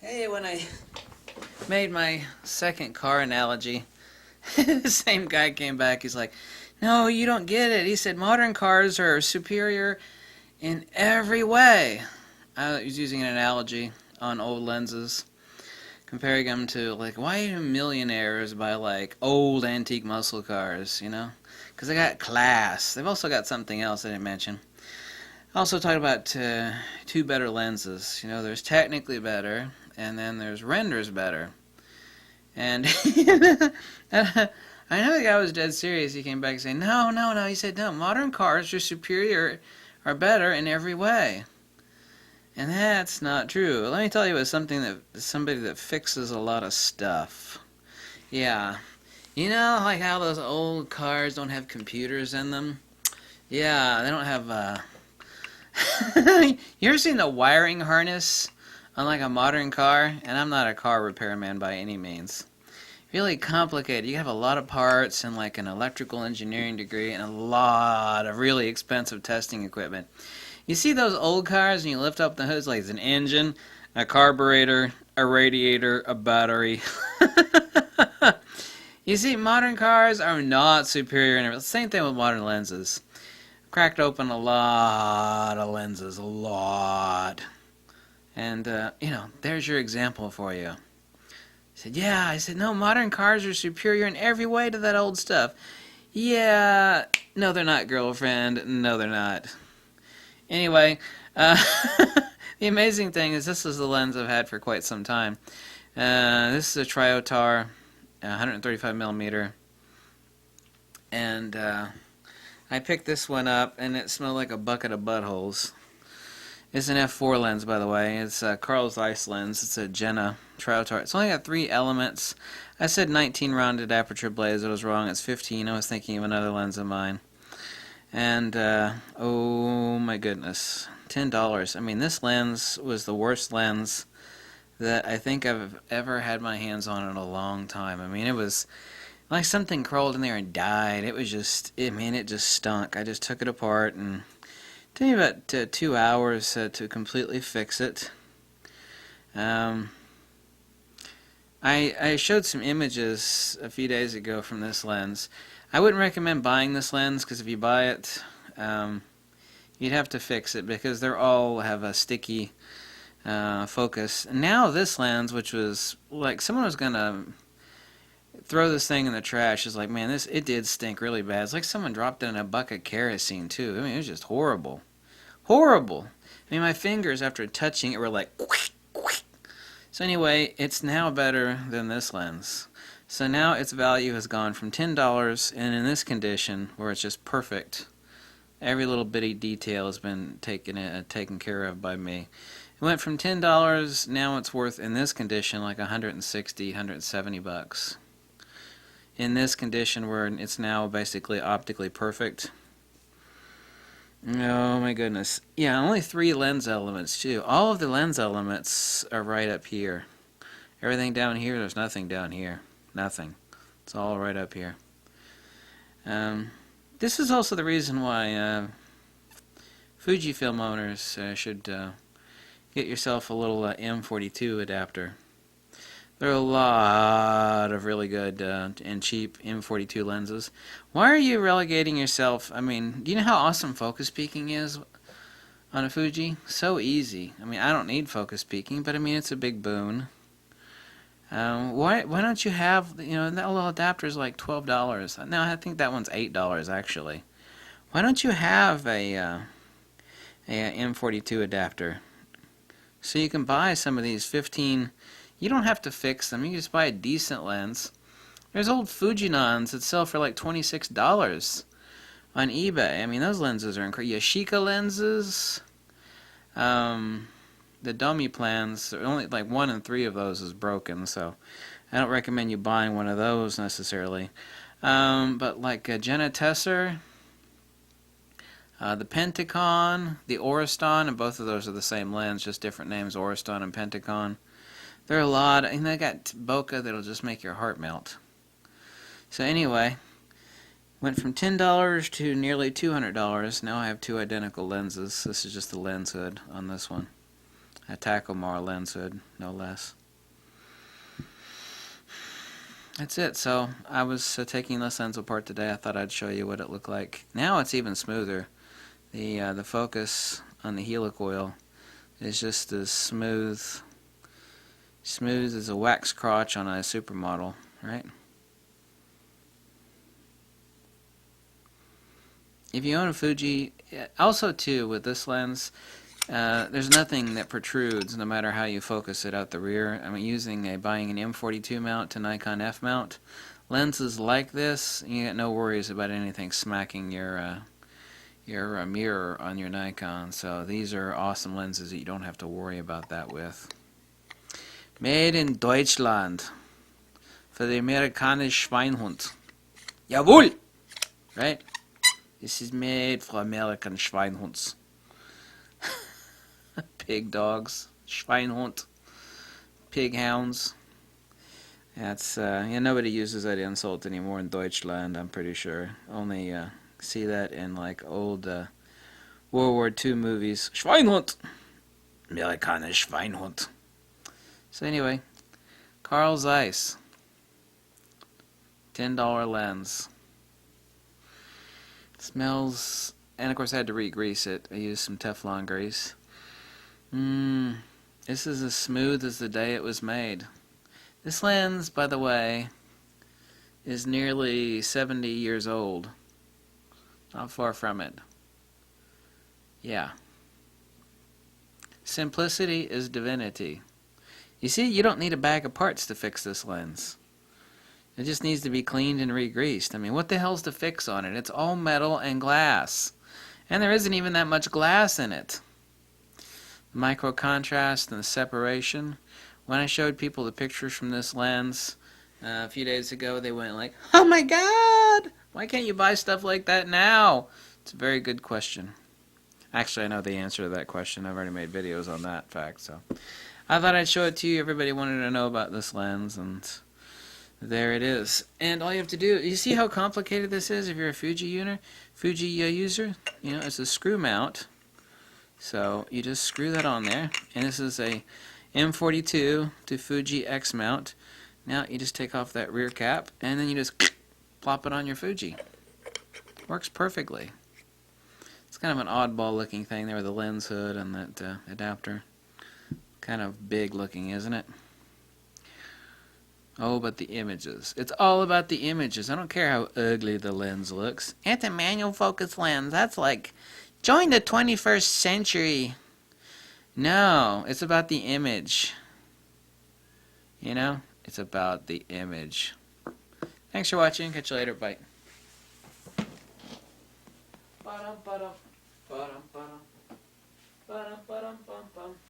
Hey, when I made my second car analogy, the same guy came back. He's like, "No, you don't get it." He said, "Modern cars are superior in every way." I was using an analogy on old lenses, comparing them to, like, why do millionaires buy, like, old antique muscle cars, you know? Because they got class. They've also got something else I didn't mention. I also talked about two better lenses. You know, there's technically better, and then there's renders better. And I know the guy was dead serious. He came back saying, no, no, no. He said, no, modern cars are superior, are better in every way. And that's not true. Let me tell you about somebody that fixes a lot of stuff. Yeah. You know, like how those old cars don't have computers in them? Yeah, they don't have, you ever seen the wiring harness on like a modern car? And I'm not a car repairman by any means. Really complicated. You have a lot of parts and like an electrical engineering degree and a lot of really expensive testing equipment. You see those old cars and you lift up the hood, it's like it's an engine, a carburetor, a radiator, a battery. You see, modern cars are not superior. And same thing with modern lenses. Cracked open a lot of lenses, a lot. And, there's your example for you. I said, yeah. I said, no, modern cars are superior in every way to that old stuff. Yeah. No, they're not, girlfriend. No, they're not. Anyway, the amazing thing is this is the lens I've had for quite some time. This is a Triotar, 135 millimeter. And I picked this one up, and it smelled like a bucket of buttholes. It's an f4 lens, by the way. It's a Trashed Zeiss lens. It's a Jenna Triotar. It's only got 3 elements. I said 19 rounded aperture blades. I was wrong. It's 15. I was thinking of another lens of mine. And, oh my goodness, $10. I mean, this lens was the worst lens that I think I've ever had my hands on in a long time. I mean, it was like something crawled in there and died. It was just, it just stunk. I just took it apart, and it took me about 2 hours to completely fix it. I showed some images a few days ago from this lens. I wouldn't recommend buying this lens, because if you buy it, you'd have to fix it, because they all have a sticky focus. And now this lens, which was like someone was gonna throw this thing in the trash, is like, man, it did stink really bad. It's like someone dropped it in a bucket of kerosene too. I mean, it was just horrible, horrible. I mean, my fingers after touching it were like. So anyway, it's now better than this lens. So now its value has gone from $10, and in this condition, where it's just perfect, every little bitty detail has been taken care of by me. It went from $10, now it's worth, in this condition, like 160, 170 bucks. In this condition where it's now basically optically perfect. Oh my goodness. Yeah, only 3 lens elements too. All of the lens elements are right up here. Everything down here, there's nothing down here. Nothing. It's all right up here. This is also the reason why Fujifilm owners should get yourself a little M42 adapter. There are a lot of really good and cheap M42 lenses. Why are you relegating yourself? I mean, do you know how awesome focus peaking is on a Fuji? So easy. I mean, I don't need focus peaking, but I mean, it's a big boon. Why don't you have, that little adapter is like $12. No, I think that one's $8 actually. Why don't you have a M42 adapter? So you can buy some of these 15. You don't have to fix them. You can just buy a decent lens. There's old Fujinons that sell for like $26 on eBay. I mean, those lenses are incredible. Yashica lenses. The dummy plans, only like 1 in 3 of those is broken, so I don't recommend you buying one of those necessarily. But like a Jenna Tesser, the Pentacon, the Oriston, and both of those are the same lens, just different names, Oriston and Pentacon. There are a lot, and they got bokeh that'll just make your heart melt. So anyway, went from $10 to nearly $200. Now I have 2 identical lenses. This is just the lens hood on this one. A Takomar lens hood, no less. That's it. So I was taking this lens apart today. I thought I'd show you what it looked like. Now it's even smoother. The focus on the helicoil is just as smooth as a wax crotch on a supermodel, right? If you own a Fuji, also too with this lens, there's nothing that protrudes no matter how you focus it out the rear. I mean, buying an M42 mount to Nikon F mount, lenses like this, you get no worries about anything smacking your mirror on your Nikon. So these are awesome lenses that you don't have to worry about that with. Made in Deutschland for the amerikanische Schweinhund. Jawohl! Right? This is made for American Schweinhunds. Pig dogs, Schweinhund, pig hounds. That's nobody uses that insult anymore in Deutschland, I'm pretty sure. Only see that in like old World War II movies. Schweinhund! Amerikanische Schweinhund. So anyway, Trashed Zeiss. $10 lens. Smells, and of course I had to re-grease it. I used some Teflon grease. This is as smooth as the day it was made. This lens, by the way, is nearly 70 years old. Not far from it. Yeah. Simplicity is divinity. You see, you don't need a bag of parts to fix this lens. It just needs to be cleaned and re-greased. I mean, what the hell's to fix on it? It's all metal and glass. And there isn't even that much glass in it. The micro contrast and the separation. When I showed people the pictures from this lens a few days ago, they went like, "Oh my God! Why can't you buy stuff like that now?" It's a very good question. Actually, I know the answer to that question. I've already made videos on that fact. So I thought I'd show it to you. Everybody wanted to know about this lens, and there it is. And all you have to do, you see how complicated this is if you're a Fuji user? You know, it's a screw mount. So you just screw that on there. And this is a M42 to Fuji X mount. Now you just take off that rear cap and then you just plop it on your Fuji. Works perfectly. It's kind of an oddball looking thing there with the lens hood and that adapter. Kind of big looking, isn't it? Oh, but the images. It's all about the images. I don't care how ugly the lens looks. It's a manual focus lens. That's like, join the 21st century. No, it's about the image. You know? It's about the image. Thanks for watching. Catch you later. Bye.